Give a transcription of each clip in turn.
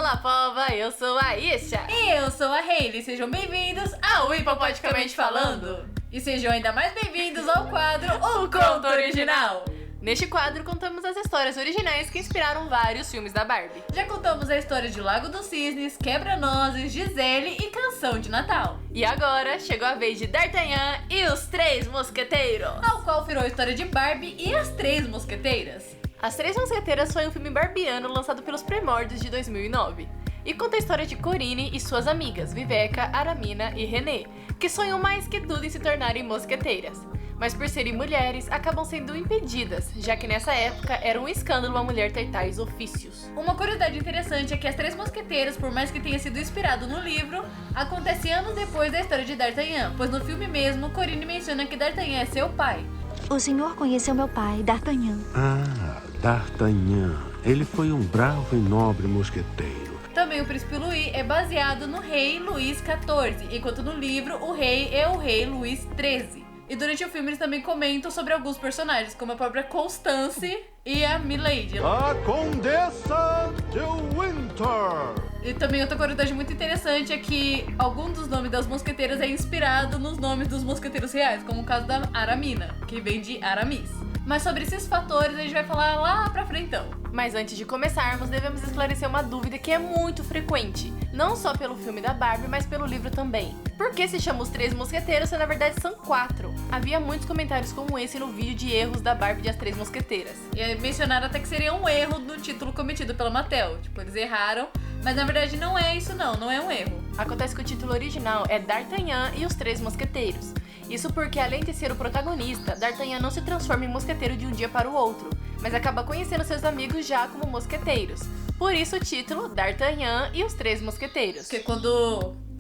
Olá, pova! Eu sou a Isha. E eu sou a Hayley. Sejam bem-vindos ao Hipopoticamente Falando. E sejam ainda mais bem-vindos ao quadro O Conto Original. Neste quadro, contamos as histórias originais que inspiraram vários filmes da Barbie. Já contamos a história de Lago dos Cisnes, Quebra-Nozes, Gisele e Canção de Natal. E agora, chegou a vez de D'Artagnan e os Três Mosqueteiros, ao qual virou a história de Barbie e as Três Mosqueteiras. As Três Mosqueteiras foi um filme barbiano lançado pelos primórdios de 2009. E conta a história de Corinne e suas amigas, Viveca, Aramina e René, que sonham mais que tudo em se tornarem mosqueteiras. Mas por serem mulheres, acabam sendo impedidas, já que nessa época era um escândalo uma mulher ter tais ofícios. Uma curiosidade interessante é que as Três Mosqueteiras, por mais que tenha sido inspirado no livro, acontece anos depois da história de D'Artagnan, pois no filme mesmo, Corinne menciona que D'Artagnan é seu pai. O senhor conheceu meu pai, D'Artagnan. Ah, D'Artagnan. Ele foi um bravo e nobre mosqueteiro. Também o Príncipe Louis é baseado no rei Luís XIV, enquanto no livro o rei é o rei Luís XIII. E durante o filme eles também comentam sobre alguns personagens, como a própria Constance e a Milady. A Condessa de Winter. E também outra curiosidade muito interessante é que algum dos nomes das mosqueteiras é inspirado nos nomes dos mosqueteiros reais, como o caso da Aramina, que vem de Aramis. Mas sobre esses fatores a gente vai falar lá pra frentão. Mas antes de começarmos, devemos esclarecer uma dúvida que é muito frequente, não só pelo filme da Barbie, mas pelo livro também. Por que se chama Os Três Mosqueteiros se na verdade são 4? Havia muitos comentários como esse no vídeo de erros da Barbie de As Três Mosqueteiras. E mencionaram até que seria um erro do título cometido pela Mattel. Tipo, eles erraram, mas na verdade não é isso não é um erro. Acontece que o título original é D'Artagnan e os Três Mosqueteiros. Isso porque, além de ser o protagonista, D'Artagnan não se transforma em mosqueteiro de um dia para o outro, mas acaba conhecendo seus amigos já como mosqueteiros. Por isso o título, D'Artagnan e os Três Mosqueteiros.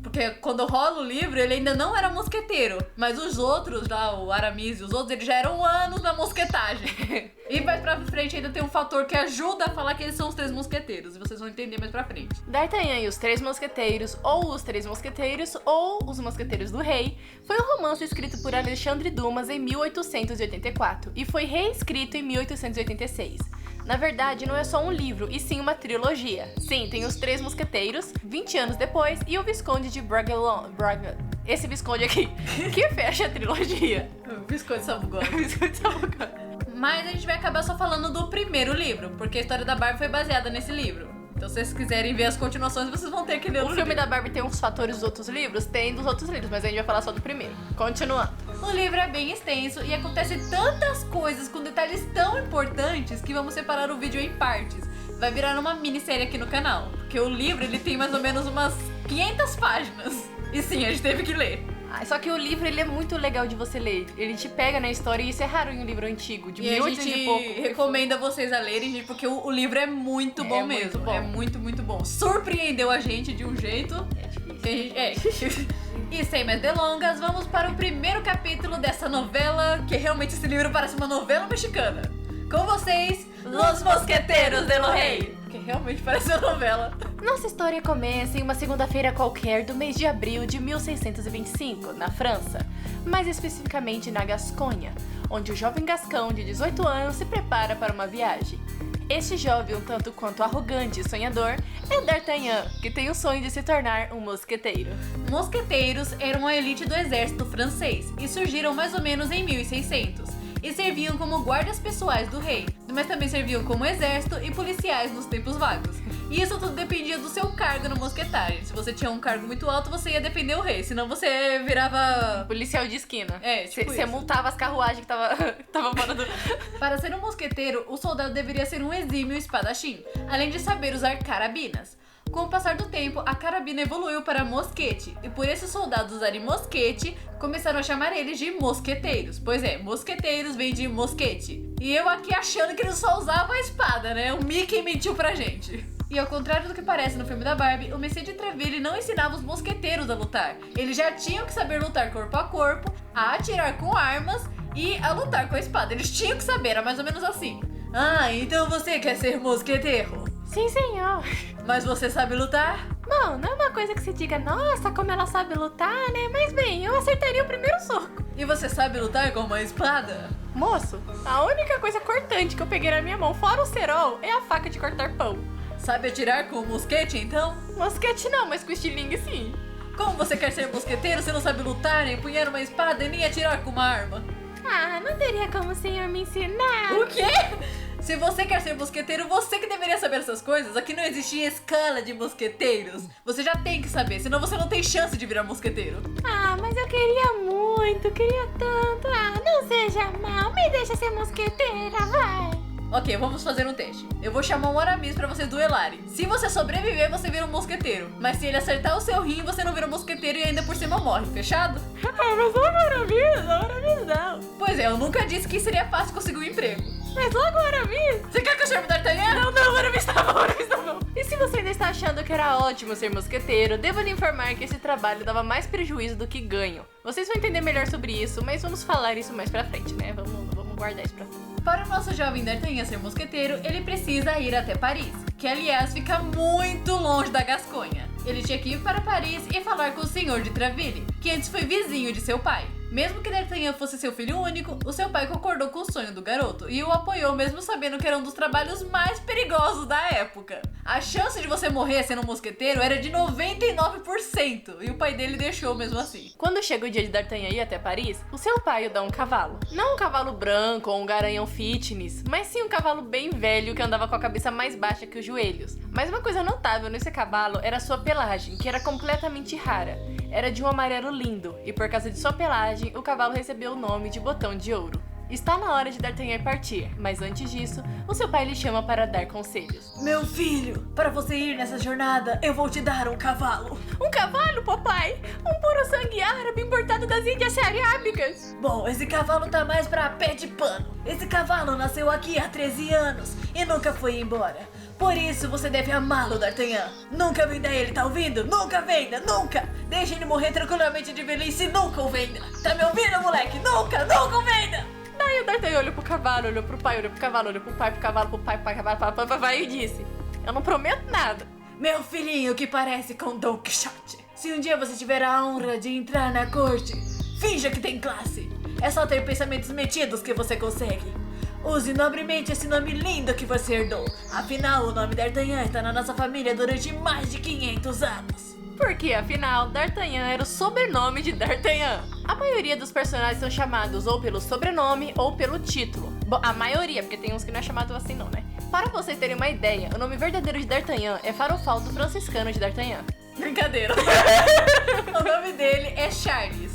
Porque quando rola o livro, ele ainda não era mosqueteiro. Mas os outros, lá, o Aramis e os outros, eles já eram anos na mosquetagem. E mais pra frente ainda tem um fator que ajuda a falar que eles são os Três Mosqueteiros. E vocês vão entender mais pra frente. D'Artagnan e os Três Mosqueteiros, ou Os Três Mosqueteiros, ou Os Mosqueteiros do Rei, foi um romance escrito por Alexandre Dumas em 1884 e foi reescrito em 1886. Na verdade, não é só um livro, e sim uma trilogia. Sim, tem os Três Mosqueteiros, 20 anos depois, e o Visconde de Bragelonne. Esse Visconde aqui, que fecha a trilogia. Biscoito Sabugosa. Visconde de Sabugosa. Mas a gente vai acabar só falando do primeiro livro, porque a história da Barbie foi baseada nesse livro. Então, se vocês quiserem ver as continuações, vocês vão ter que ler o filme da Barbie tem uns fatores dos outros livros? Tem dos outros livros, mas a gente vai falar só do primeiro. Continuando. O livro é bem extenso e acontece tantas coisas com detalhes tão importantes que vamos separar o vídeo em partes. Vai virar uma minissérie aqui no canal, porque o livro ele tem mais ou menos umas 500 páginas. E sim, a gente teve que ler. Só que o livro ele é muito legal de você ler. Ele te pega na história e isso é raro em um livro antigo, de 1800 e pouco. A gente recomenda vocês a lerem, gente, porque o livro é muito bom mesmo. Muito bom. É muito bom. Surpreendeu a gente de um jeito. É difícil. E sem mais delongas, vamos para o primeiro capítulo dessa novela, que realmente esse livro parece uma novela mexicana. Com vocês, Los Mosqueteiros del Rey. Que realmente parece uma novela. Nossa história começa em uma segunda-feira qualquer do mês de abril de 1625, na França, mais especificamente na Gasconha, onde o jovem gascão de 18 anos se prepara para uma viagem. Este jovem, um tanto quanto arrogante e sonhador, é D'Artagnan, que tem o sonho de se tornar um mosqueteiro. Mosqueteiros eram a elite do exército francês e surgiram mais ou menos em 1600. E serviam como guardas pessoais do rei, mas também serviam como exército e policiais nos tempos vagos. E isso tudo dependia do seu cargo no mosquetagem. Se você tinha um cargo muito alto, você ia defender o rei, senão você virava... policial de esquina. Você multava as carruagens que tava fora do... Para ser um mosqueteiro, o soldado deveria ser um exímio espadachim, além de saber usar carabinas. Com o passar do tempo, a carabina evoluiu para mosquete, e por esses soldados usarem mosquete, começaram a chamar eles de mosqueteiros. Pois é, mosqueteiros vem de mosquete. E eu aqui achando que eles só usavam a espada, né? O Mickey mentiu pra gente. E ao contrário do que parece no filme da Barbie, o Messie de Treville não ensinava os mosqueteiros a lutar. Eles já tinham que saber lutar corpo a corpo, a atirar com armas e a lutar com a espada. Eles tinham que saber, era mais ou menos assim. Ah, então você quer ser mosqueteiro? Sim, senhor. Mas você sabe lutar? Bom, não é uma coisa que se diga, nossa, como ela sabe lutar, né? Mas bem, eu acertaria o primeiro soco. E você sabe lutar com uma espada? Moço, a única coisa cortante que eu peguei na minha mão, fora o cerol, é a faca de cortar pão. Sabe atirar com o mosquete, então? Mosquete não, mas com estilingue sim. Como você quer ser mosqueteiro se não sabe lutar, empunhar uma espada e nem atirar com uma arma? Ah, não teria como o senhor me ensinar. O quê? Se você quer ser mosqueteiro, você que deveria saber essas coisas. Aqui não existe escala de mosqueteiros. Você já tem que saber, senão você não tem chance de virar mosqueteiro. Ah, mas eu queria muito, queria tanto. Ah, não seja mal, me deixa ser mosqueteira, vai. Ok, vamos fazer um teste. Eu vou chamar um Aramis pra vocês duelarem. Se você sobreviver, você vira um mosqueteiro. Mas se ele acertar o seu rim, você não vira um mosqueteiro e ainda por cima morre, fechado? Ah, mas logo Aramis não. Pois é, eu nunca disse que seria fácil conseguir um emprego. Mas logo Aramis. Você quer que eu chame o D'Artagnan? Não, Aramis tá bom. E se você ainda está achando que era ótimo ser mosqueteiro, devo lhe informar que esse trabalho dava mais prejuízo do que ganho. Vocês vão entender melhor sobre isso, mas vamos falar isso mais pra frente, né? Vamos guardar isso pra frente. Para o nosso jovem D'Artagnan ser mosqueteiro, ele precisa ir até Paris, que aliás fica muito longe da Gasconha. Ele tinha que ir para Paris e falar com o senhor de Traville, que antes foi vizinho de seu pai. Mesmo que D'Artagnan fosse seu filho único, o seu pai concordou com o sonho do garoto e o apoiou mesmo sabendo que era um dos trabalhos mais perigosos da época. A chance de você morrer sendo um mosqueteiro era de 99% e o pai dele deixou mesmo assim. Quando chega o dia de D'Artagnan ir até Paris, o seu pai o dá um cavalo. Não um cavalo branco ou um garanhão fitness, mas sim um cavalo bem velho que andava com a cabeça mais baixa que os joelhos. Mas uma coisa notável nesse cavalo era sua pelagem, que era completamente rara. Era de um amarelo lindo, e por causa de sua pelagem, o cavalo recebeu o nome de Botão de Ouro. Está na hora de D'Artagnan partir, mas antes disso, o seu pai lhe chama para dar conselhos. Meu filho, para você ir nessa jornada, eu vou te dar um cavalo. Um cavalo, papai? Um puro sangue árabe importado das Índias Arábicas? Bom, esse cavalo tá mais pra pé de pano. Esse cavalo nasceu aqui há 13 anos e nunca foi embora. Por isso você deve amá-lo, D'Artagnan. Nunca venda ele, tá ouvindo? Nunca venda, nunca! Deixe ele morrer tranquilamente de velhice e nunca o venda. Tá me ouvindo, moleque? Nunca o venda! Daí o D'Artagnan olhou pro cavalo, olhou pro pai, olhou pro cavalo, olhou pro pai, pro cavalo, pro pai, pro cavalo, pro pai e disse: eu não prometo nada. Meu filhinho que parece com Don Quixote. Se um dia você tiver a honra de entrar na corte, finja que tem classe. É só ter pensamentos metidos que você consegue. Use nobremente esse nome lindo que você herdou. Afinal, o nome D'Artagnan está na nossa família durante mais de 500 anos. Porque, afinal, D'Artagnan era o sobrenome de D'Artagnan. A maioria dos personagens são chamados ou pelo sobrenome ou pelo título. Bom, a maioria, porque tem uns que não é chamado assim não, né? Para vocês terem uma ideia, o nome verdadeiro de D'Artagnan é Farofaldo Franciscano de D'Artagnan. Brincadeira. O nome dele é Charles.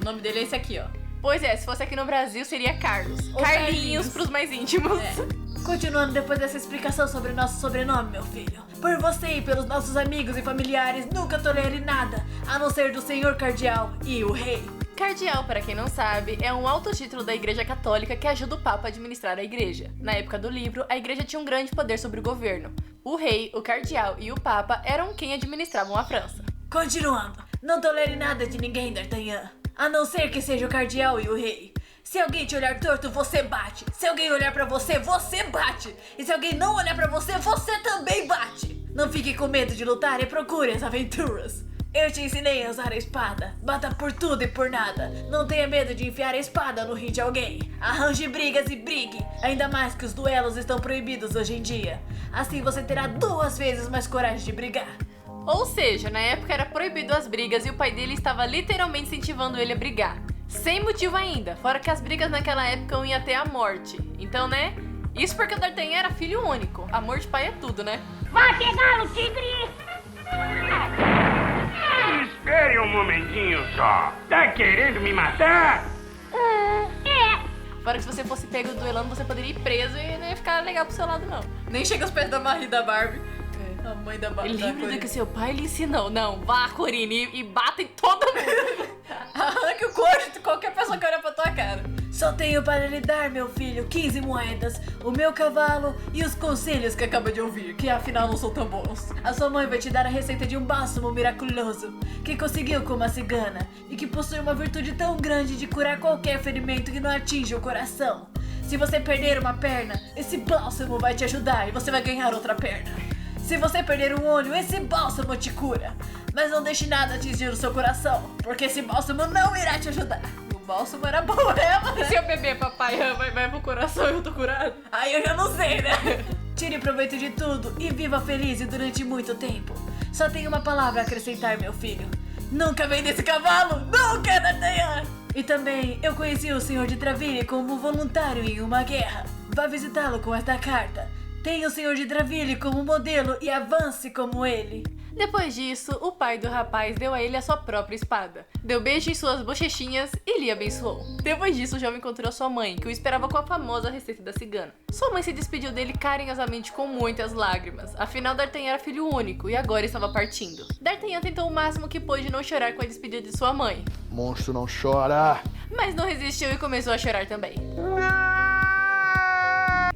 O nome dele é esse aqui, ó. Pois é, se fosse aqui no Brasil seria Carlos. Ou Carlinhos pros mais íntimos. Continuando depois dessa explicação sobre nosso sobrenome, meu filho. Por você e pelos nossos amigos e familiares, nunca tolere nada, a não ser do Senhor Cardeal e o Rei. Cardeal, para quem não sabe, é um alto título da Igreja Católica que ajuda o Papa a administrar a Igreja. Na época do livro, a Igreja tinha um grande poder sobre o governo. O Rei, o Cardeal e o Papa eram quem administravam a França. Continuando, não tolere nada de ninguém, D'Artagnan, a não ser que seja o Cardeal e o Rei. Se alguém te olhar torto, você bate. Se alguém olhar pra você, você bate. E se alguém não olhar pra você, você também bate. Não fique com medo de lutar e procure as aventuras. Eu te ensinei a usar a espada. Bata por tudo e por nada. Não tenha medo de enfiar a espada no rim de alguém. Arranje brigas e brigue. Ainda mais que os duelos estão proibidos hoje em dia. Assim você terá 2 vezes mais coragem de brigar. Ou seja, na época era proibido as brigas e o pai dele estava literalmente incentivando ele a brigar. Sem motivo ainda, fora que as brigas naquela época iam até a morte. Então, né? Isso porque o D'Artagnan era filho único. Amor de pai é tudo, né? Vai pegá-lo, tigre! Espere um momentinho só. Tá querendo me matar? Fora que se você fosse pego duelando, você poderia ir preso e não ia ficar legal pro seu lado, não. Nem chega aos pés da Marie da Barbie. A mãe da Barbie. Lembra do que seu pai lhe ensinou. Não, vá, Corine, e bata em todo mundo. Arranque o couro de qualquer pessoa que olha pra tua cara. Só tenho para lhe dar, meu filho, 15 moedas, o meu cavalo e os conselhos que acaba de ouvir, que afinal não são tão bons. A sua mãe vai te dar a receita de um bálsamo miraculoso que conseguiu com uma cigana e que possui uma virtude tão grande de curar qualquer ferimento que não atinja o coração. Se você perder uma perna, esse bálsamo vai te ajudar e você vai ganhar outra perna. Se você perder um olho, esse bálsamo te cura. Mas não deixe nada atingir o seu coração, porque esse bálsamo não irá te ajudar. O bálsamo era bom, né? Se eu beber, papai, vai pro coração e eu tô curado. Aí eu já não sei, né? tire proveito de tudo e viva feliz durante muito tempo. Só tenho uma palavra a acrescentar, meu filho. Nunca vende esse cavalo! Nunca, D'Artagnan! E também, eu conheci o Senhor de Traville como voluntário em uma guerra. Vá visitá-lo com esta carta. Tenha o Senhor de Traville como modelo e avance como ele. Depois disso, o pai do rapaz deu a ele a sua própria espada, deu beijo em suas bochechinhas e lhe abençoou. Depois disso, o jovem encontrou sua mãe, que o esperava com a famosa receita da cigana. Sua mãe se despediu dele carinhosamente com muitas lágrimas, afinal D'Artagnan era filho único e agora estava partindo. D'Artagnan tentou o máximo que pôde não chorar com a despedida de sua mãe. Monstro não chora. Mas não resistiu e começou a chorar também.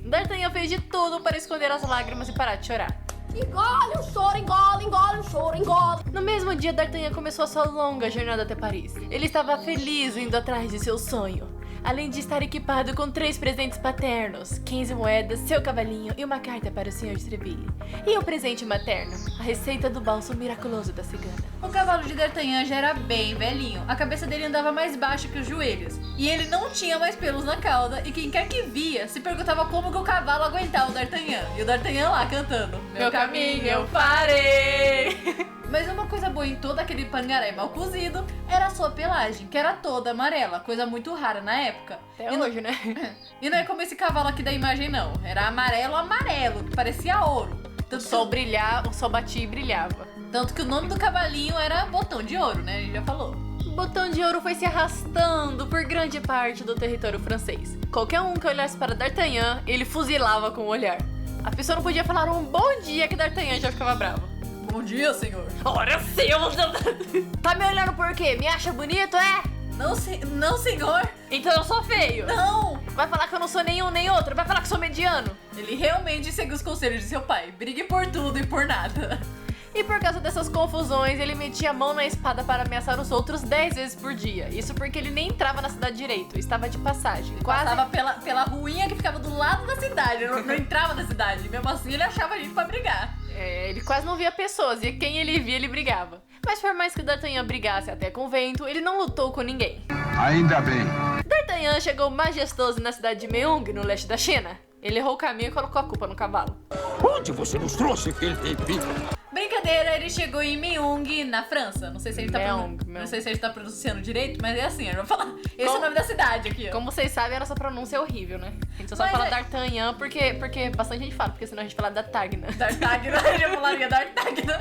D'Artagnan fez de tudo para esconder as lágrimas e parar de chorar. Engole o choro, engole o choro, engole. No mesmo dia, D'Artagnan começou a sua longa jornada até Paris. Ele estava feliz indo atrás de seu sonho. Além de estar equipado com 3 presentes paternos, 15 moedas, seu cavalinho e uma carta para o Sr. de Treville. E o presente materno, a receita do bálsamo miraculoso da cigana. O cavalo de D'Artagnan já era bem velhinho, a cabeça dele andava mais baixa que os joelhos, e ele não tinha mais pelos na cauda, e quem quer que via se perguntava como que o cavalo aguentava o D'Artagnan, e o D'Artagnan lá cantando, meu caminho eu farei. Mas uma coisa boa em todo aquele pangaré mal cozido era a sua pelagem, que era toda amarela, coisa muito rara na época. Até E hoje, né? E não é como esse cavalo aqui da imagem não, era amarelo, que parecia ouro. O sol brilhava, o sol batia e brilhava. Tanto que o nome do cavalinho era Botão de Ouro, né? A gente já falou. O Botão de Ouro foi se arrastando por grande parte do território francês. Qualquer um que olhasse para D'Artagnan, ele fuzilava com o olhar. A pessoa não podia falar um bom dia que D'Artagnan já ficava bravo. Bom dia, senhor. Ora, seu! Tá me olhando por quê? Me acha bonito, é? Não, não, senhor. Então eu sou feio. Não. Vai falar que eu não sou nenhum nem outro? Vai falar que sou mediano? Ele realmente seguiu os conselhos de seu pai. Brigue por tudo e por nada. E por causa dessas confusões, ele metia a mão na espada para ameaçar os outros 10 vezes por dia. Isso porque ele nem entrava na cidade direito, estava de passagem. Passava pela ruinha que ficava do lado da cidade, não entrava na cidade. Mesmo assim, ele achava a gente pra brigar. Ele quase não via pessoas, e quem ele via, ele brigava. Mas por mais que D'Artagnan brigasse até com o vento, ele não lutou com ninguém. Ainda bem. D'Artagnan chegou majestoso na cidade de Meung, no leste da China. Ele errou o caminho e colocou a culpa no cavalo. Onde você nos trouxe, Felipe? Brincadeira, ele chegou em Meung, na França. Não sei se ele tá, Meung. Não sei se ele tá pronunciando direito, mas é assim, eu vou falar. Esse é o nome da cidade aqui, ó. Como vocês sabem, a nossa pronúncia é horrível, né? A gente só sabe Mas falar D'Artagnan porque bastante gente fala, porque senão a gente fala D'Artagnan. D'Artagnan, eu já falaria D'Artagnan.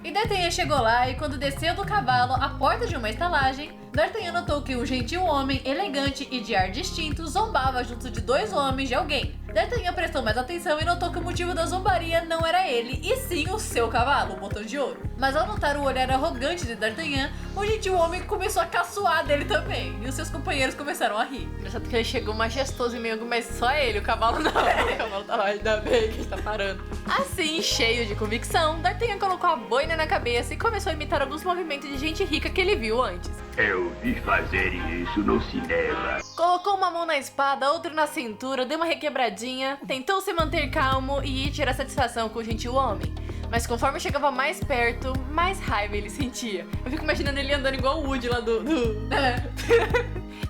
E D'Artagnan chegou lá e quando desceu do cavalo à porta de uma estalagem, D'Artagnan notou que um gentil homem elegante e de ar distinto zombava junto de 2 homens de alguém. D'Artagnan prestou mais atenção e notou que o motivo da zombaria não era ele, e sim o seu cavalo, o Botão de Ouro. Mas ao notar o olhar arrogante de D'Artagnan, o gentil homem começou a caçoar dele também, e os seus companheiros começaram a rir. Engraçado que ele chegou majestoso em Meung, mas só ele, o cavalo não. O cavalo tá lá, ainda bem que está parando. Assim, cheio de convicção, D'Artagnan colocou a boina na cabeça e começou a imitar alguns movimentos de gente rica que ele viu antes. Eu vi fazer isso no cinema. Colocou uma mão na espada, outra na cintura, deu uma requebradinha, tentou se manter calmo e tirar satisfação com o gentil homem. Mas conforme chegava mais perto, mais raiva ele sentia. Eu fico imaginando ele andando igual o Woody lá do...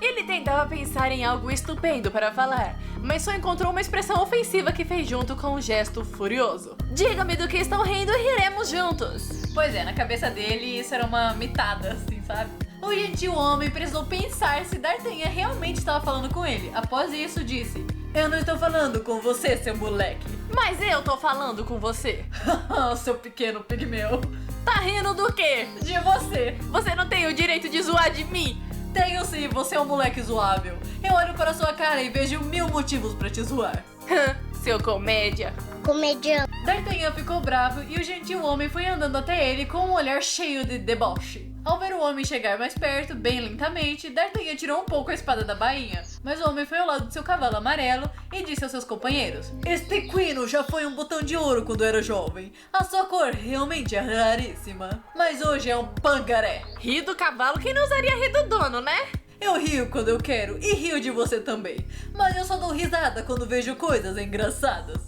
Ele tentava pensar em algo estupendo para falar, mas só encontrou uma expressão ofensiva que fez junto com um gesto furioso. Diga-me do que estão rindo e riremos juntos. Pois é, na cabeça dele isso era uma mitada, assim, sabe? O gentil homem precisou pensar se D'Artagnan realmente estava falando com ele. Após isso, disse: eu não estou falando com você, seu moleque. Mas eu tô falando com você. Seu pequeno pigmeu. Tá rindo do quê? De você. Você não tem o direito de zoar de mim. Tenho sim, você é um moleque zoável. Eu olho para sua cara e vejo 1000 motivos pra te zoar. Seu comédia. Comediante. D'Artagnan ficou bravo e o gentil homem foi andando até ele com um olhar cheio de deboche. Ao ver o homem chegar mais perto, bem lentamente, D'Artagnan tirou um pouco a espada da bainha, mas o homem foi ao lado de seu cavalo amarelo e disse aos seus companheiros: este equino já foi um botão de ouro quando era jovem. A sua cor realmente é raríssima, mas hoje é um pangaré. Ri do cavalo, quem não usaria rir do dono, né? Eu rio quando eu quero e rio de você também, mas eu só dou risada quando vejo coisas engraçadas.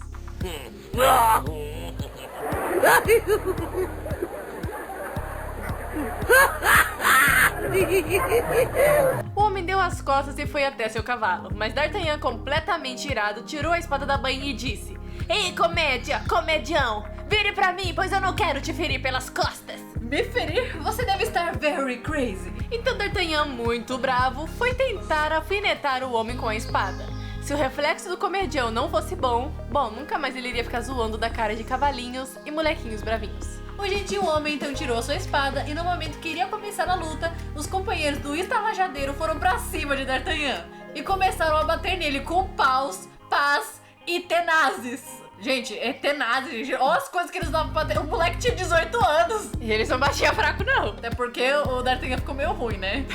O homem deu as costas e foi até seu cavalo, mas D'Artagnan, completamente irado, tirou a espada da bainha e disse: Ei, comédia, comedião, vire pra mim, pois eu não quero te ferir pelas costas. Me ferir? Você deve estar very crazy. Então D'Artagnan, muito bravo, foi tentar alfinetar o homem com a espada. Se o reflexo do comedião não fosse bom, nunca mais ele iria ficar zoando da cara de cavalinhos e molequinhos bravinhos. O gentil homem então tirou sua espada e no momento que iria começar a luta, os companheiros do estalajadeiro foram pra cima de D'Artagnan e começaram a bater nele com paus, pás e tenazes. Gente, é tenazes, gente. Olha as coisas que eles davam pra bater. O moleque tinha 18 anos. E eles não batiam fraco, não. Até porque o D'Artagnan ficou meio ruim, né?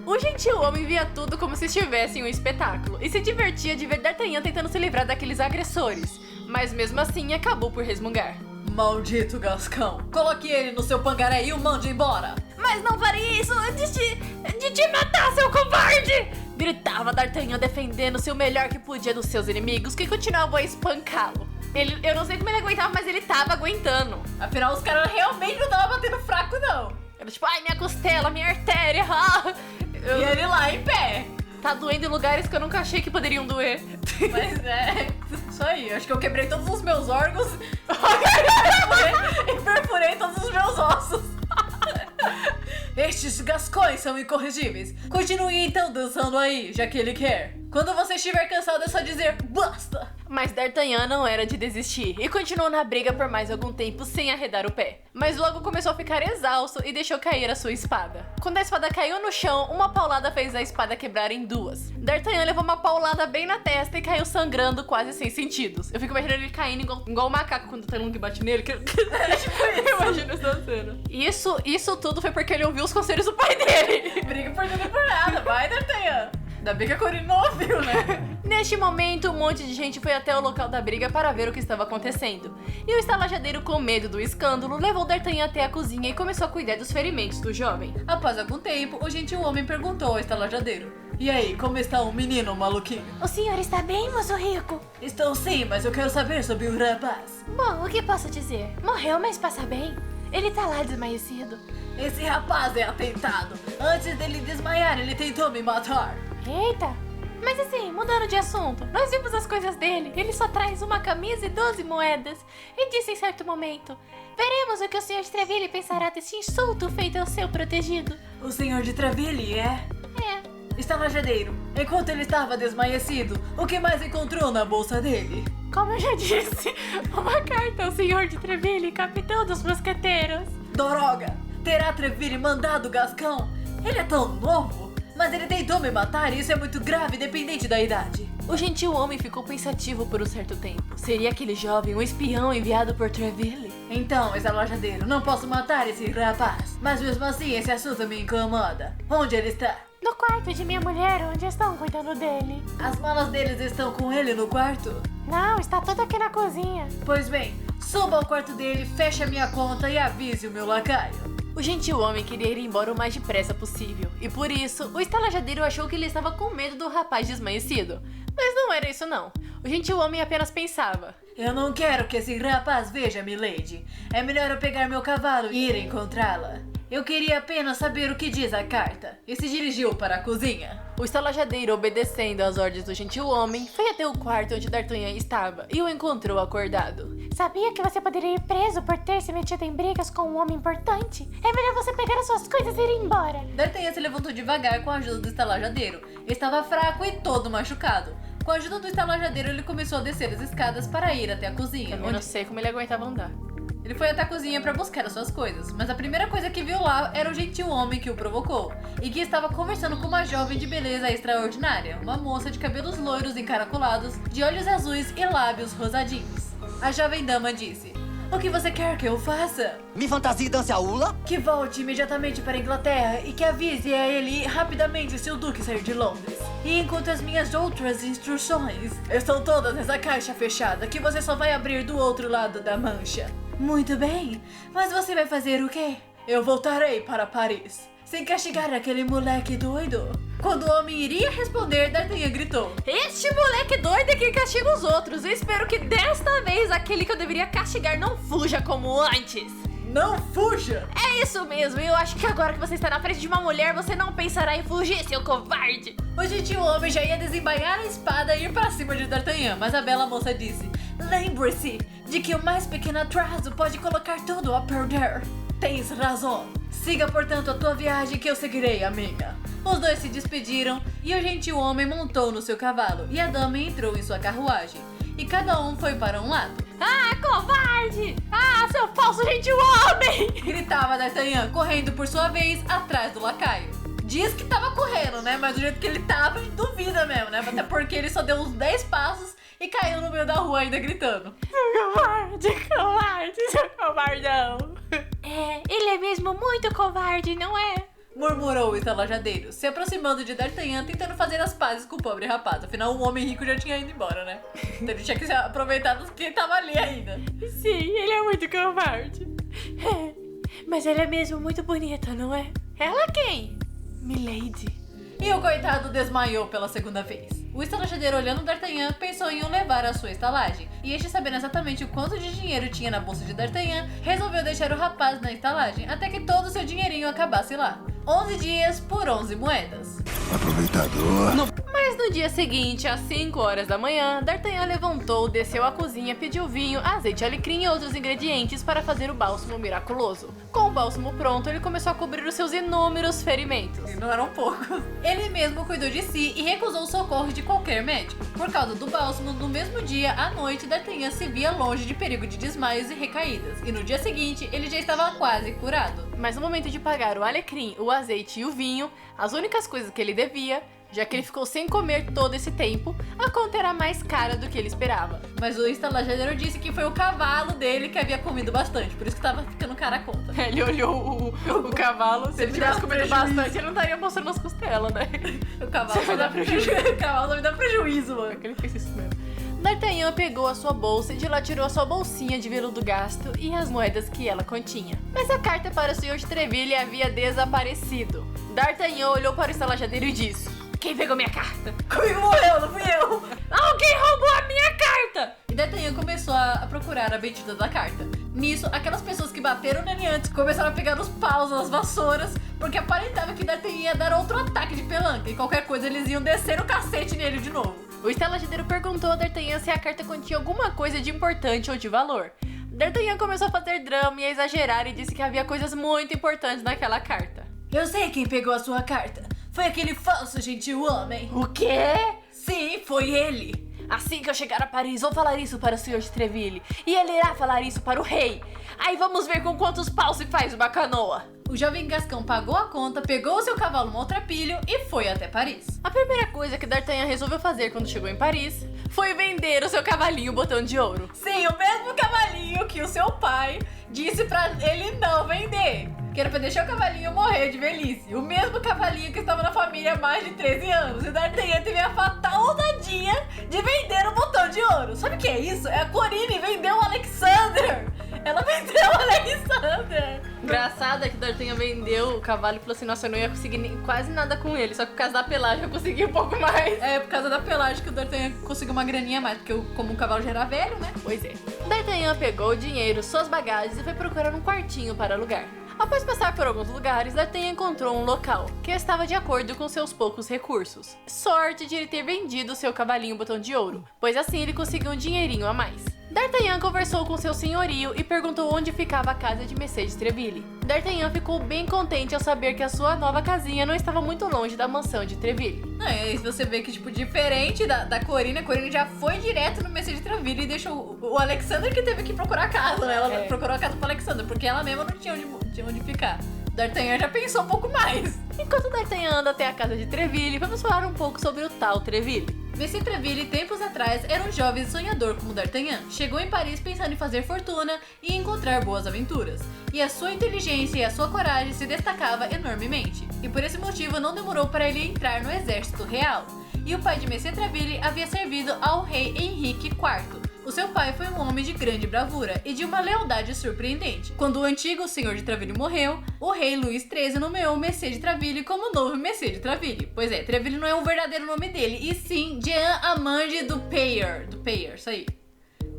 O gentil homem via tudo como se estivesse em um espetáculo e se divertia de ver D'Artagnan tentando se livrar daqueles agressores. Mas mesmo assim, acabou por resmungar. Maldito Gascão, coloque ele no seu pangaré e o mande embora. Mas não farei isso antes de te matar, seu covarde! Gritava D'Artagnan, defendendo-se o melhor que podia dos seus inimigos, que continuavam a espancá-lo. Eu não sei como ele aguentava, mas ele tava aguentando. Afinal, os caras realmente não estavam batendo fraco, não. Era tipo, ai, minha costela, minha artéria. E ele lá em pé. Tá doendo em lugares que eu nunca achei que poderiam doer. Mas é, isso aí. Acho que eu quebrei todos os meus órgãos e perfurei todos os meus ossos. Estes gascões são incorrigíveis. Continue então dançando aí, já que ele quer. Quando você estiver cansado é só dizer basta. Mas D'Artagnan não era de desistir e continuou na briga por mais algum tempo sem arredar o pé. Mas logo começou a ficar exausto e deixou cair a sua espada. Quando a espada caiu no chão, uma paulada fez a espada quebrar em duas. D'Artagnan levou uma paulada bem na testa e caiu sangrando quase sem sentidos. Eu fico imaginando ele caindo igual o macaco quando tem um que bate nele. Eu imagino essa cena. Isso tudo foi porque ele ouviu os conselhos do pai dele. Briga por tudo e por nada, vai D'Artagnan. Ainda bem que a Corinne não ouviu, né? Neste momento, um monte de gente foi até o local da briga para ver o que estava acontecendo. E o estalajadeiro, com medo do escândalo, levou D'Artagnan até a cozinha e começou a cuidar dos ferimentos do jovem. Após algum tempo, o gentil homem perguntou ao estalajadeiro: E aí, como está o menino maluquinho? O senhor está bem, moço rico? Estou sim, mas eu quero saber sobre o rapaz. Bom, o que posso dizer? Morreu, mas passa bem. Ele tá lá desmaiecido. Esse rapaz é atentado. Antes dele desmaiar, ele tentou me matar. Eita! Mas assim, mudando de assunto, nós vimos as coisas dele. Ele só traz uma camisa e 12 moedas. E disse em certo momento: veremos o que o senhor de Treville pensará desse insulto feito ao seu protegido. O senhor de Treville é? É. Estalajadeiro, enquanto ele estava desmaiecido, o que mais encontrou na bolsa dele? Como eu já disse, uma carta ao senhor de Treville, capitão dos mosqueteiros. Droga! Terá Treville mandado o Gascão? Ele é tão novo! Mas ele tentou me matar e isso é muito grave, independente da idade. O gentil homem ficou pensativo por um certo tempo. Seria aquele jovem um espião enviado por Treville? Então, estalajadeiro, não posso matar esse rapaz. Mas mesmo assim, esse assunto me incomoda. Onde ele está? No quarto de minha mulher, onde estão cuidando dele. As malas deles estão com ele no quarto? Não, está tudo aqui na cozinha. Pois bem, suba ao quarto dele, feche a minha conta e avise o meu lacaio. O gentil homem queria ir embora o mais depressa possível, e por isso, o estalajadeiro achou que ele estava com medo do rapaz desmanhecido. Mas não era isso não. O gentil homem apenas pensava: eu não quero que esse rapaz veja milady. É melhor eu pegar meu cavalo e ir encontrá-la. Eu queria apenas saber o que diz a carta. E se dirigiu para a cozinha. O estalajadeiro, obedecendo às ordens do gentil homem, foi até o quarto onde D'Artagnan estava e o encontrou acordado. Sabia que você poderia ir preso por ter se metido em brigas com um homem importante? É melhor você pegar as suas coisas e ir embora. D'Artagnan se levantou devagar com a ajuda do estalajadeiro. Estava fraco e todo machucado. Com a ajuda do estalajadeiro, ele começou a descer as escadas para ir até a cozinha. Eu não sei como ele aguentava andar. Ele foi até a cozinha para buscar as suas coisas, mas a primeira coisa que viu lá era o gentil homem que o provocou e que estava conversando com uma jovem de beleza extraordinária, uma moça de cabelos loiros encaracolados, de olhos azuis e lábios rosadinhos. A jovem dama disse: o que você quer que eu faça? Me fantasia e dance a hula? Que volte imediatamente para a Inglaterra e que avise a ele ir rapidamente se o Duque sair de Londres. E enquanto as minhas outras instruções estão todas nessa caixa fechada que você só vai abrir do outro lado da mancha. Muito bem, mas você vai fazer o quê? Eu voltarei para Paris, sem castigar aquele moleque doido. Quando o homem iria responder, D'Artagnan gritou: este moleque doido é que castiga os outros. Eu espero que desta vez aquele que eu deveria castigar não fuja como antes. Não fuja! É isso mesmo, eu acho que agora que você está na frente de uma mulher, você não pensará em fugir, seu covarde. O gentil homem já ia desembainhar a espada e ir pra cima de D'Artagnan, mas a bela moça disse: lembre-se de que o mais pequeno atraso pode colocar tudo a perder. Tens razão. Siga, portanto, a tua viagem que eu seguirei a minha. Os dois se despediram e o gentil homem montou no seu cavalo e a dama entrou em sua carruagem. E cada um foi para um lado. Ah, covarde! Ah, seu falso gentil homem! Gritava D'Artagnan, correndo por sua vez atrás do lacaio. Diz que tava correndo, né? Mas do jeito que ele tava, duvida mesmo, né? Até porque ele só deu uns 10 passos e caiu no meio da rua ainda gritando. Covarde, seu covardão! É, ele é mesmo muito covarde, não é? Murmurou o estalajadeiro, se aproximando de D'Artagnan, tentando fazer as pazes com o pobre rapaz. Afinal, o homem rico já tinha ido embora, né? Então ele tinha que se aproveitar dos que tava ali ainda. Sim, ele é muito covarde. É, mas ela é mesmo muito bonita, não é? Ela quem? Milady. E o coitado desmaiou pela segunda vez. O estalajadeiro, olhando D'Artagnan, pensou em o levar à sua estalagem. E este, sabendo exatamente o quanto de dinheiro tinha na bolsa de D'Artagnan, resolveu deixar o rapaz na estalagem até que todo o seu dinheirinho acabasse lá. 11 dias por 11 moedas. Aproveitador. Mas no dia seguinte, às 5 horas da manhã, D'Artagnan levantou, desceu à cozinha, pediu vinho, azeite, alecrim e outros ingredientes para fazer o bálsamo miraculoso. Com o bálsamo pronto, ele começou a cobrir os seus inúmeros ferimentos. E não eram poucos. Ele mesmo cuidou de si e recusou o socorro de qualquer médico. Por causa do bálsamo, no mesmo dia, à noite, D'Artagnan se via longe de perigo de desmaios e recaídas. E no dia seguinte, ele já estava quase curado. Mas no momento de pagar o alecrim, o azeite e o vinho, as únicas coisas que ele devia, já que ele ficou sem comer todo esse tempo, a conta era mais cara do que ele esperava. Mas o estalajadeiro disse que foi o cavalo dele que havia comido bastante, por isso que tava ficando cara a conta. Ele olhou o cavalo, se ele tivesse comido bastante, ele não estaria mostrando as costelas, né? O cavalo só dá prejuízo. O cavalo só me dá prejuízo, mano. Ele fez isso mesmo. D'Artagnan pegou a sua bolsa e de lá tirou a sua bolsinha de veludo gasto e as moedas que ela continha. Mas a carta para o Sr. de Treville havia desaparecido. D'Artagnan olhou para o estalajadeiro e disse: quem pegou minha carta? Comigo morreu, não fui eu! Alguém roubou a minha carta! E D'Artagnan começou a procurar a bendita da carta. Nisso, aquelas pessoas que bateram nele antes começaram a pegar os paus, as vassouras, porque aparentava que D'Artagnan ia dar outro ataque de pelanca e qualquer coisa eles iam descer o cacete nele de novo. O estalajadeiro perguntou a D'Artagnan se a carta continha alguma coisa de importante ou de valor. D'Artagnan começou a fazer drama e a exagerar e disse que havia coisas muito importantes naquela carta. Eu sei quem pegou a sua carta. Foi aquele falso gentil homem. O quê? Sim, foi ele. Assim que eu chegar a Paris, vou falar isso para o Sr. de Treville. E ele irá falar isso para o rei. Aí vamos ver com quantos paus se faz uma canoa. O jovem Gascão pagou a conta, pegou o seu cavalo maltrapilho e foi até Paris. A primeira coisa que D'Artagnan resolveu fazer quando chegou em Paris foi vender o seu cavalinho botão de ouro. Sim, o mesmo cavalinho que o seu pai disse pra ele não vender. Que era pra deixar o cavalinho morrer de velhice. O mesmo cavalinho que estava na família há mais de 13 anos. E D'Artagnan teve a fatal ousadia de vender o botão de ouro. Sabe o que é isso? É a Corinne vendeu o Alexander. Ela vendeu o Alexander. Engraçado é que D'Artagnan vendeu o cavalo e falou assim: nossa, eu não ia conseguir quase nada com ele. Só que por causa da pelagem eu consegui um pouco mais. É, por causa da pelagem que o D'Artagnan conseguiu uma graninha a mais. Porque como o cavalo já era velho, né? Pois é. D'Artagnan pegou o dinheiro, suas bagagens e foi procurar um quartinho para alugar. Após passar por alguns lugares, D'Artagnan encontrou um local que estava de acordo com seus poucos recursos. Sorte de ele ter vendido seu cavalinho botão de ouro, pois assim ele conseguiu um dinheirinho a mais. D'Artagnan conversou com seu senhorio e perguntou onde ficava a casa de Messire de Treville. D'Artagnan ficou bem contente ao saber que a sua nova casinha não estava muito longe da mansão de Treville. Não, e aí você vê que, tipo, diferente da Corinne, a Corinne já foi direto no Messire de Treville e deixou o Alexander que teve que procurar a casa, né? Ela procurou a casa pro Alexander, porque ela mesma não tinha onde ficar. D'Artagnan já pensou um pouco mais. Enquanto D'Artagnan anda até a casa de Treville, vamos falar um pouco sobre o tal Treville. Messire Treville, tempos atrás, era um jovem sonhador como D'Artagnan. Chegou em Paris pensando em fazer fortuna e encontrar boas aventuras. E a sua inteligência e a sua coragem se destacava enormemente. E por esse motivo não demorou para ele entrar no exército real. E o pai de Messire Treville havia servido ao rei Henrique IV. O seu pai foi um homem de grande bravura e de uma lealdade surpreendente. Quando o antigo senhor de Treville morreu, o rei Luís XIII nomeou Messire de Treville como novo Messire de Treville. Pois é, Treville não é o verdadeiro nome dele, e sim Jean Amand du Payer, isso aí.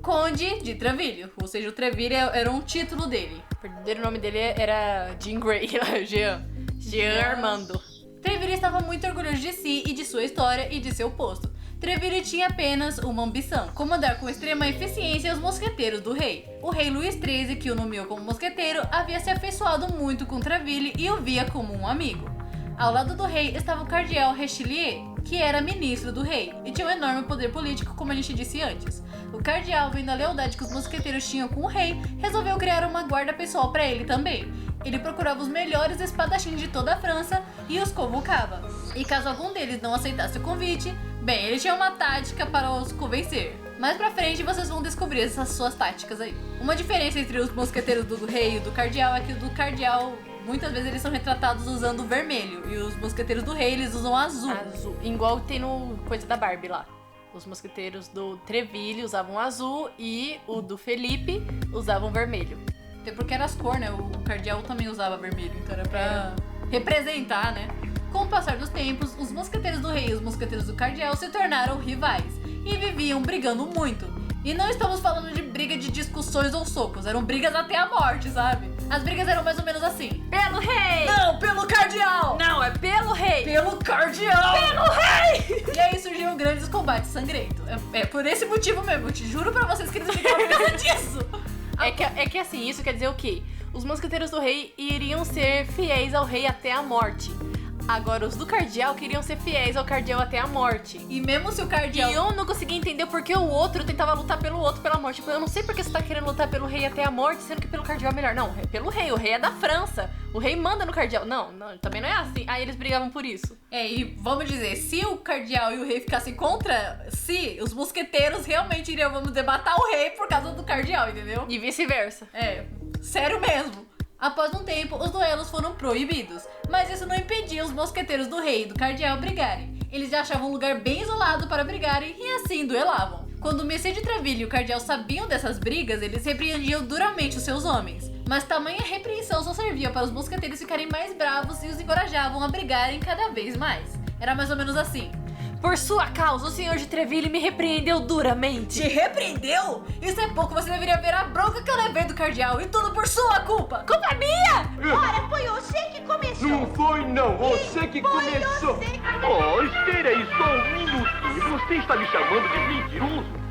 Conde de Treville, ou seja, o Treville era um título dele. O verdadeiro nome dele era Jean Grey, Jean Armando. Treville estava muito orgulhoso de si e de sua história e de seu posto. Treville tinha apenas uma ambição: comandar com extrema eficiência os mosqueteiros do rei. O rei Luís XIII, que o nomeou como mosqueteiro, havia se afeiçoado muito com Treville e o via como um amigo. Ao lado do rei estava o cardeal Richelieu, que era ministro do rei e tinha um enorme poder político, como a gente disse antes. O cardeal, vendo a lealdade que os mosqueteiros tinham com o rei, resolveu criar uma guarda pessoal para ele também. Ele procurava os melhores espadachins de toda a França e os convocava. E caso algum deles não aceitasse o convite, bem, ele tinha uma tática para os convencer. Mais pra frente vocês vão descobrir essas suas táticas aí. Uma diferença entre os mosqueteiros do rei e do cardeal é que o do cardeal, muitas vezes eles são retratados usando vermelho, e os mosqueteiros do rei eles usam azul. Azul, igual tem no coisa da Barbie lá. Os mosqueteiros do Treville usavam azul e o do Felipe usavam vermelho. Até porque era as cores, né? O cardeal também usava vermelho, então era pra representar, né? Com o passar dos tempos, os mosqueteiros do rei e os mosqueteiros do cardeal se tornaram rivais e viviam brigando muito. E não estamos falando de briga de discussões ou socos, eram brigas até a morte, sabe? As brigas eram mais ou menos assim: Pelo rei! não, pelo cardeal! Não, é pelo rei! Pelo cardeal! Pelo rei! E aí surgiram grandes combates sangrentos. É por esse motivo mesmo, eu te juro pra vocês que eles ficaram por causa disso. É que assim, isso quer dizer o quê? Os mosqueteiros do rei iriam ser fiéis ao rei até a morte. Agora, os do cardeal queriam ser fiéis ao cardeal até a morte. E mesmo se o cardeal... E eu não conseguia entender por que o outro tentava lutar pelo outro pela morte. Tipo, eu não sei por que você tá querendo lutar pelo rei até a morte, sendo que pelo cardeal é melhor. Não, é pelo rei. O rei é da França. O rei manda no cardeal. Não, também não é assim. Aí eles brigavam por isso. E vamos dizer, se o cardeal e o rei ficassem contra si, os mosqueteiros realmente iriam, vamos dizer, matar o rei por causa do cardeal, entendeu? E vice-versa. Sério mesmo. Após um tempo, os duelos foram proibidos, mas isso não impedia os mosqueteiros do rei e do cardeal brigarem. Eles já achavam um lugar bem isolado para brigarem e assim duelavam. Quando o Messie de Treville e o cardeal sabiam dessas brigas, eles repreendiam duramente os seus homens. Mas tamanha repreensão só servia para os mosqueteiros ficarem mais bravos e os encorajavam a brigarem cada vez mais. Era mais ou menos assim: por sua causa, o senhor de Treville me repreendeu duramente. te repreendeu? Isso é pouco, você deveria ver a bronca que eu levei do cardeal, e tudo por sua culpa! Culpa é minha! Ora, foi você que começou. Não foi não, você que começou. Oh, espere aí só um minutinho. Você está me chamando de mentiroso?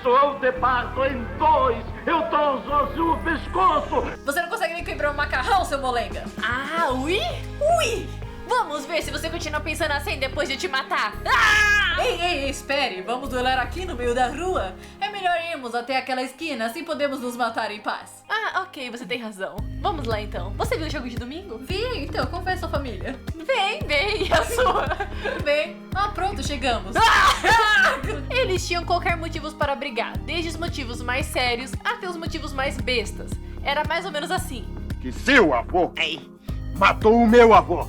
Eu te parto em dois. Eu troço o pescoço. Você não consegue nem quebrar um macarrão, seu molenga? Ah, ui? Ui! Vamos ver se você continua pensando assim depois de eu te matar. Ei, espere, vamos duelar aqui no meio da rua? É melhor irmos até aquela esquina, assim podemos nos matar em paz. Ah, ok, você tem razão. Vamos lá então. Você viu o jogo de domingo? Vi, então, como foi a sua família? Vem, a sua. Bem, pronto, chegamos. Eles tinham qualquer motivos para brigar, desde os motivos mais sérios até os motivos mais bestas. Era mais ou menos assim. Que seu avô matou o meu avô.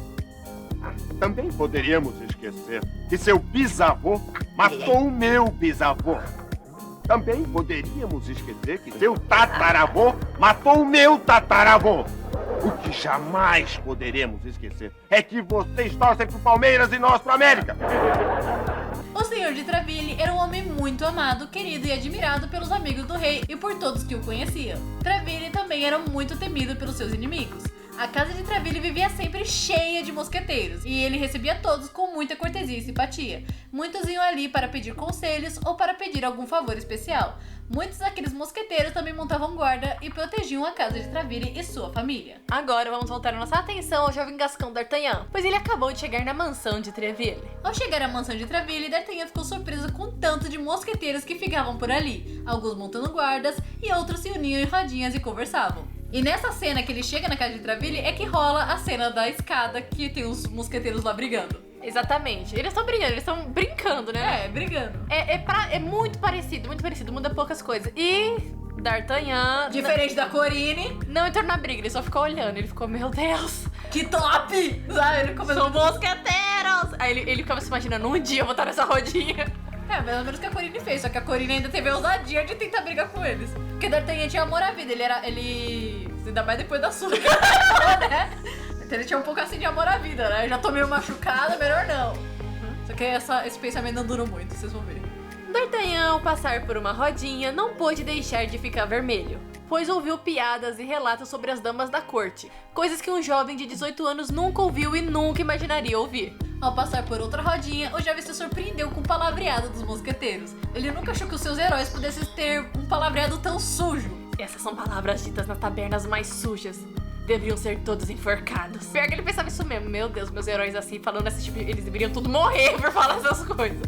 Também poderíamos esquecer que seu bisavô matou o meu bisavô. Também poderíamos esquecer que seu tataravô matou o meu tataravô. O que jamais poderemos esquecer é que vocês torcem pro Palmeiras e nós pro América. O senhor de Treville era um homem muito amado, querido e admirado pelos amigos do rei e por todos que o conheciam. Treville também era muito temido pelos seus inimigos. A casa de Treville vivia sempre cheia de mosqueteiros, e ele recebia todos com muita cortesia e simpatia. Muitos iam ali para pedir conselhos ou para pedir algum favor especial. Muitos daqueles mosqueteiros também montavam guarda e protegiam a casa de Treville e sua família. Agora vamos voltar a nossa atenção ao jovem Gascão D'Artagnan, pois ele acabou de chegar na mansão de Treville. Ao chegar à mansão de Treville, D'Artagnan ficou surpreso com o tanto de mosqueteiros que ficavam por ali, alguns montando guardas e outros se uniam em rodinhas e conversavam. E nessa cena que ele chega na casa de Treville é que rola a cena da escada que tem os mosqueteiros lá brigando. Exatamente. Eles estão brigando, eles estão brincando, né? Brigando. É muito parecido, muda poucas coisas. E D'Artagnan... Diferente da Corinne. Não entrou na briga, ele só ficou olhando. Ele ficou, meu Deus, Que top! Sabe? Ele começou... são mosqueteiros! Aí ele ficava se imaginando, um dia eu vou estar nessa rodinha. Mais ou menos o que a Corinne fez, só que a Corinne ainda teve a ousadia de tentar brigar com eles. Porque D'Artagnan tinha amor à vida, ele... Ainda mais depois da surra, né? Então ele tinha um pouco assim de amor à vida, né? Eu já tô meio machucada, melhor não. Só que esse pensamento não durou muito, vocês vão ver. D'Artagnan, ao passar por uma rodinha, não pôde deixar de ficar vermelho, pois ouviu piadas e relatos sobre as damas da corte, coisas que um jovem de 18 anos nunca ouviu e nunca imaginaria ouvir. Ao passar por outra rodinha, o jovem se surpreendeu com o palavreado dos mosqueteiros. Ele nunca achou que os seus heróis pudessem ter um palavreado tão sujo. Essas são palavras ditas nas tabernas mais sujas. Deveriam ser todos enforcados. Pior que ele pensava isso mesmo. Meu Deus, meus heróis assim, falando esse tipo, eles deveriam tudo morrer por falar essas coisas.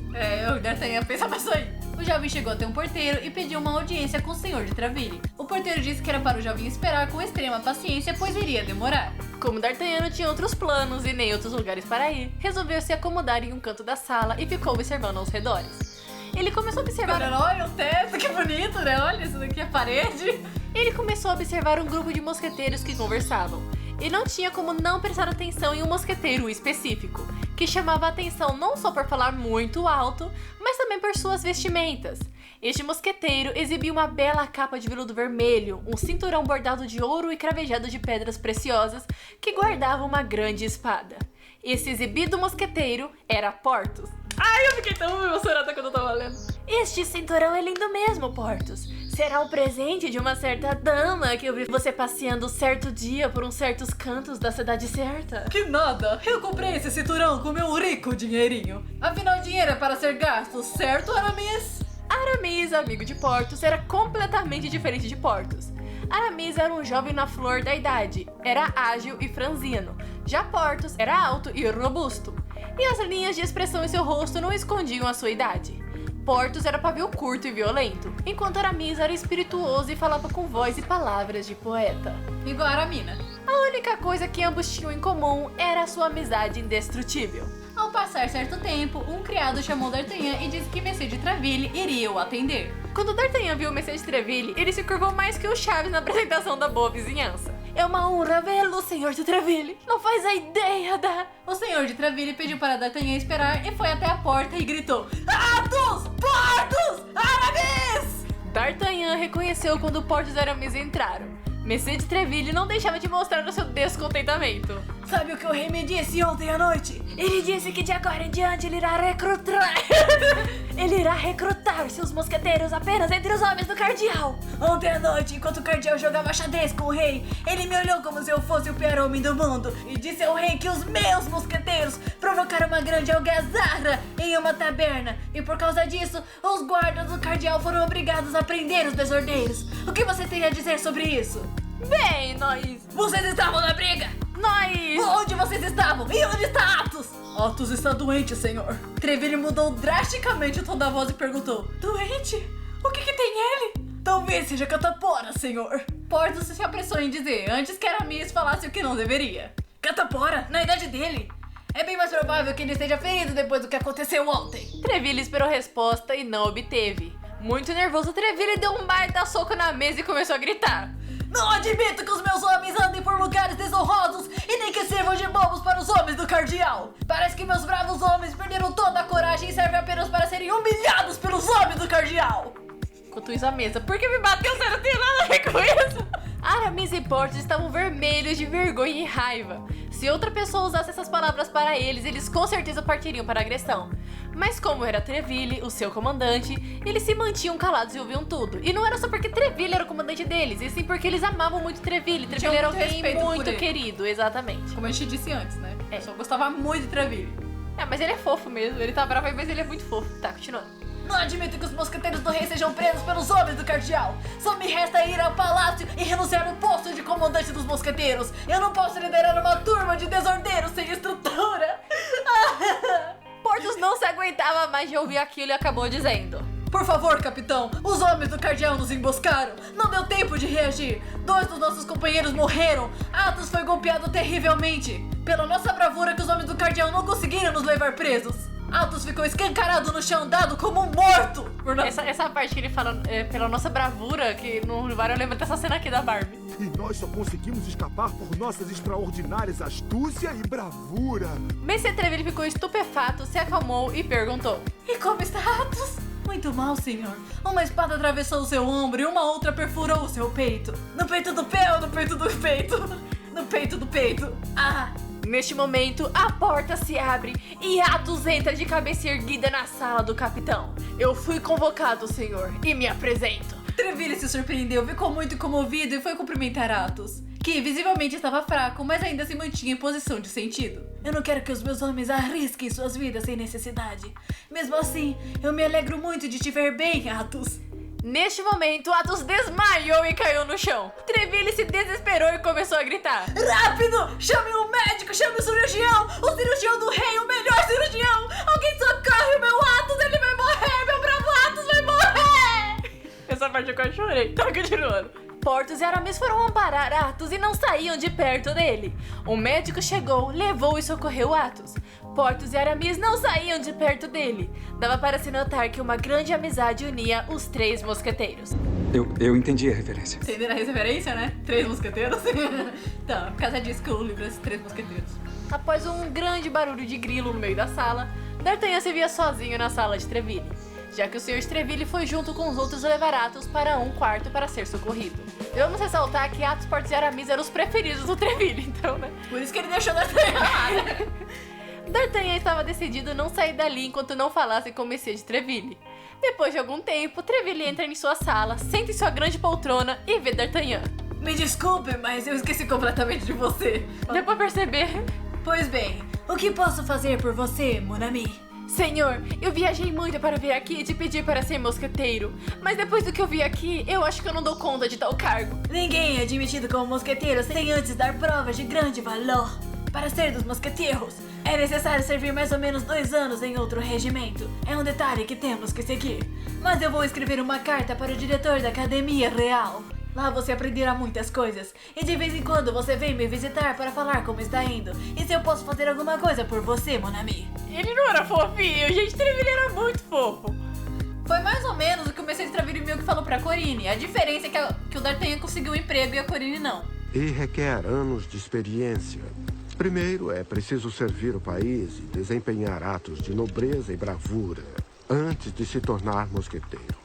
O D'Artagnan pensava isso aí. O jovem chegou até um porteiro e pediu uma audiência com o senhor de Traville. O porteiro disse que era para o jovem esperar com extrema paciência, pois iria demorar. Como D'Artagnan não tinha outros planos e nem outros lugares para ir, resolveu se acomodar em um canto da sala e ficou observando aos redores. Ele começou a observar... Olha o teto, que bonito, né? Olha, isso daqui é parede. Ele começou a observar um grupo de mosqueteiros que conversavam. E não tinha como não prestar atenção em um mosqueteiro específico, que chamava a atenção não só por falar muito alto, mas também por suas vestimentas. Este mosqueteiro exibia uma bela capa de veludo vermelho, um cinturão bordado de ouro e cravejado de pedras preciosas, que guardava uma grande espada. Esse exibido mosqueteiro era Porthos. Ai, eu fiquei tão emocionada quando eu tava lendo. Este cinturão é lindo mesmo, Porthos. Será o presente de uma certa dama que eu vi você passeando certo dia por uns certos cantos da cidade certa. Que nada! Eu comprei esse cinturão com meu rico dinheirinho. Afinal, dinheiro é para ser gasto, certo, Aramis? Aramis, amigo de Porthos, era completamente diferente de Porthos. Aramis era um jovem na flor da idade, era ágil e franzino. Já Porthos era alto e robusto, e as linhas de expressão em seu rosto não escondiam a sua idade. Porthos era pavio curto e violento, enquanto Aramis era espirituoso e falava com voz e palavras de poeta. Igual a Aramina. A única coisa que ambos tinham em comum era a sua amizade indestrutível. Ao passar certo tempo, um criado chamou D'Artagnan e disse que Monsieur de Traville iria o atender. Quando D'Artagnan viu o Monsieur de Traville, ele se curvou mais que o Chaves na apresentação da Boa Vizinhança. É uma honra vê-lo, senhor de Traville. Não faz a ideia da... O senhor de Traville pediu para D'Artagnan esperar e foi até a porta e gritou: Athos! Porthos! Aramis! D'Artagnan reconheceu quando Porthos e Aramis entraram. Monsieur de Traville não deixava de mostrar o seu descontentamento. Sabe o que o rei me disse ontem à noite? Ele disse que de agora em diante ele irá recrutar... ele irá recrutar seus mosqueteiros apenas entre os homens do cardeal. Ontem à noite, enquanto o cardeal jogava xadrez com o rei, ele me olhou como se eu fosse o pior homem do mundo e disse ao rei que os meus mosqueteiros provocaram uma grande algazarra em uma taberna. E por causa disso, os guardas do cardeal foram obrigados a prender os desordeiros. O que você tem a dizer sobre isso? Bem, nós... Vocês estavam na briga? Nós... Onde vocês estavam? E onde está Athos? Athos está doente, senhor. Traville mudou drasticamente o tom da voz e perguntou: Doente? O que tem ele? Talvez seja catapora, senhor. Porthos se apressou em dizer, antes que Aramis falasse o que não deveria. Catapora? Na idade dele? É bem mais provável que ele esteja ferido depois do que aconteceu ontem. Traville esperou resposta e não obteve. Muito nervoso, Traville deu um baita soco na mesa e começou a gritar: Não admito que os meus homens andem por lugares desonrosos e nem que sirvam de bobos para os homens do cardeal. Parece que meus bravos homens perderam toda a coragem e servem apenas para serem humilhados pelos homens do cardeal. Enquanto isso, a mesa: por que me bateu? Você não tem nada a ver com isso? Aramis e Porthos estavam vermelhos de vergonha e raiva. Se outra pessoa usasse essas palavras para eles, eles com certeza partiriam para a agressão. Mas como era Traville, o seu comandante, eles se mantinham calados e ouviam tudo. E não era só porque Traville era o comandante deles, e sim porque eles amavam muito Traville. Traville era alguém muito querido, exatamente. Como a gente disse antes, né? Eu só gostava muito de Traville. Mas ele é fofo mesmo, ele tá bravo aí, mas ele é muito fofo. Tá, continuando. Não admito que os mosqueteiros do rei sejam presos pelos homens do cardeal. Só me resta ir ao palácio e renunciar ao posto de comandante dos mosqueteiros. Eu não posso liderar uma turma de desordeiros sem estrutura. Porthos não se aguentava mais de ouvir aquilo e acabou dizendo: Por favor, capitão, os homens do cardeal nos emboscaram. Não deu tempo de reagir. 2 dos nossos companheiros morreram. Athos foi golpeado terrivelmente. Pela nossa bravura que os homens do cardeal não conseguiram nos levar presos. Athos ficou escancarado no chão, dado como um morto. Essa parte que ele fala, pela nossa bravura, que no VAR eu lembro dessa cena aqui da Barbie. E nós só conseguimos escapar por nossas extraordinárias astúcia e bravura. Monsieur Traville ficou estupefato, se acalmou e perguntou: E como está Athos? Muito mal, senhor. Uma espada atravessou o seu ombro e uma outra perfurou o seu peito. No peito do pé ou no peito do peito? No peito do peito. Ah, Neste momento, a porta se abre e Athos entra de cabeça erguida na sala do capitão. Eu fui convocado, senhor, e me apresento. Treville se surpreendeu, ficou muito comovido e foi cumprimentar Athos, que visivelmente estava fraco, mas ainda se mantinha em posição de sentido. Eu não quero que os meus homens arrisquem suas vidas sem necessidade. Mesmo assim, eu me alegro muito de te ver bem, Athos. Neste momento, Athos desmaiou e caiu no chão. Treville se desesperou e começou a gritar. Rápido! Chame o médico, chame o cirurgião do rei, o melhor cirurgião! Alguém socorre o meu Athos, ele vai morrer, meu bravo Athos vai morrer! Essa parte eu quase chorei. Tá continuando. Porthos e Aramis foram amparar Athos e não saíam de perto dele. O médico chegou, levou e socorreu Athos. Porthos e Aramis não saíam de perto dele. Dava para se notar que uma grande amizade unia os três mosqueteiros. Eu entendi a referência. Entenderam a referência, né? 3 mosqueteiros? Então, por causa disso que o livro é 3 mosqueteiros. Após um grande barulho de grilo no meio da sala, D'Artagnan se via sozinho na sala de Treville, já que o Sr. Treville foi junto com os outros levar Athos para um quarto para ser socorrido. Vamos ressaltar que Athos, Porthos e Aramis eram os preferidos do Treville, então, né? Por isso que ele deixou D'Artagnan lá. D'Artagnan estava decidido não sair dali enquanto não falasse com o Monsieur de Treville. Depois de algum tempo, Treville entra em sua sala, senta em sua grande poltrona e vê D'Artagnan. Me desculpe, mas eu esqueci completamente de você. Deu pra perceber? Pois bem, o que posso fazer por você, mon ami? Senhor, eu viajei muito para vir aqui e te pedir para ser mosqueteiro, mas depois do que eu vi aqui, eu acho que eu não dou conta de tal cargo. Ninguém é admitido como mosqueteiro sem antes dar provas de grande valor. Para ser dos mosqueteiros, é necessário servir mais ou menos 2 anos em outro regimento. É um detalhe que temos que seguir. Mas eu vou escrever uma carta para o diretor da Academia Real. Lá você aprenderá muitas coisas. E de vez em quando você vem me visitar para falar como está indo. E se eu posso fazer alguma coisa por você, mon ami. Ele não era fofinho, gente. Treville era muito fofo. Foi mais ou menos o que o Monsieur de Treville meio que falou pra Corinne. A diferença é que o D'Artagnan conseguiu um emprego e a Corinne não. E requer anos de experiência. Primeiro, é preciso servir o país e desempenhar atos de nobreza e bravura antes de se tornar mosqueteiro.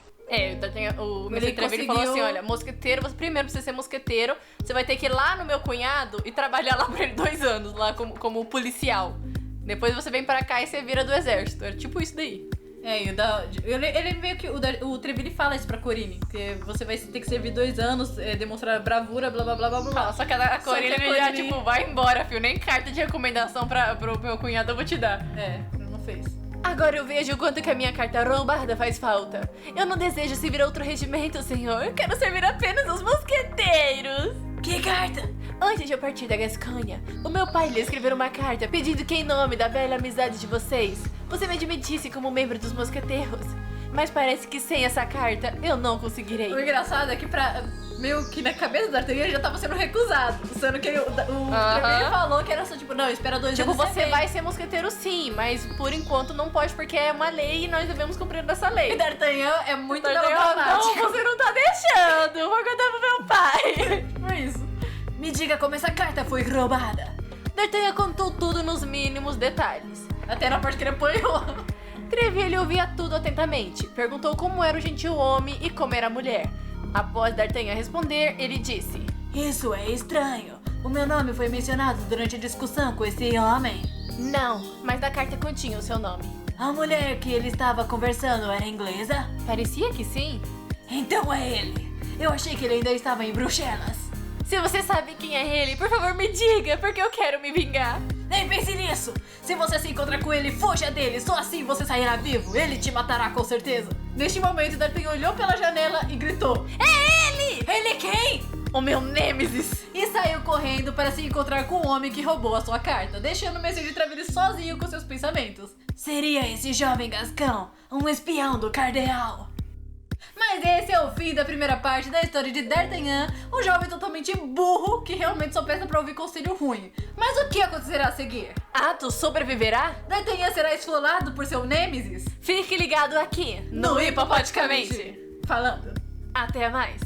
O Monsieur Treville falou assim, olha, mosqueteiro, você primeiro precisa ser mosqueteiro, você vai ter que ir lá no meu cunhado e trabalhar lá pra ele 2 anos, lá como policial. Depois você vem pra cá e você vira do exército, era tipo isso daí. Ele meio que, o Treville fala isso pra Corinne, que você vai ter que servir 2 anos, demonstrar bravura, blá blá blá blá blá. Só que a Corinne já, tipo, vai embora, filho, nem carta de recomendação pro meu cunhado eu vou te dar. Não fez. Agora eu vejo o quanto que a minha carta roubada faz falta. Eu não desejo servir outro regimento, senhor. Eu quero servir apenas os mosqueteiros. Que carta? Antes de eu partir da Gasconha, o meu pai lhe escreveu uma carta pedindo que, em nome da velha amizade de vocês, você me admitisse como membro dos mosqueteiros. Mas parece que sem essa carta eu não conseguirei. O engraçado é que meio que na cabeça do D'Artagnan já tava sendo recusado. Sendo que o Treville falou que era só tipo, não, espera 2 anos. Tipo, você vai ser mosqueteiro sim, mas por enquanto não pode porque é uma lei e nós devemos cumprir essa lei. E D'Artagnan é muito melodramático. Não, você não tá deixando. Vou contar pro meu pai. Por isso. Me diga como essa carta foi roubada. D'Artagnan contou tudo nos mínimos detalhes. Até na parte que ele apanhou. Treville ouvia tudo atentamente. Perguntou como era o gentil homem e como era a mulher. Após D'Artagnan responder, ele disse: Isso é estranho. O meu nome foi mencionado durante a discussão com esse homem. Não, mas na carta continha o seu nome. A mulher que ele estava conversando era inglesa? Parecia que sim. Então é ele. Eu achei que ele ainda estava em Bruxelas. Se você sabe quem é ele, por favor me diga, porque eu quero me vingar. Nem pense nisso. Se você se encontrar com ele, fuja dele. Só assim você sairá vivo. Ele te matará com certeza. Neste momento, D'Artagnan olhou pela janela e gritou: É ele! Ele quem? O meu Nêmesis. E saiu correndo para se encontrar com o homem que roubou a sua carta, deixando o Monsieur de Treville sozinho com seus pensamentos. Seria esse jovem Gascão um espião do cardeal? Mas esse é o fim da primeira parte da história de D'Artagnan, um jovem totalmente burro que realmente só presta pra ouvir conselho ruim. Mas o que acontecerá a seguir? Athos sobreviverá? D'Artagnan será esfolado por seu Nêmesis? Fique ligado aqui no Hipopoticamente. Falando. Até mais.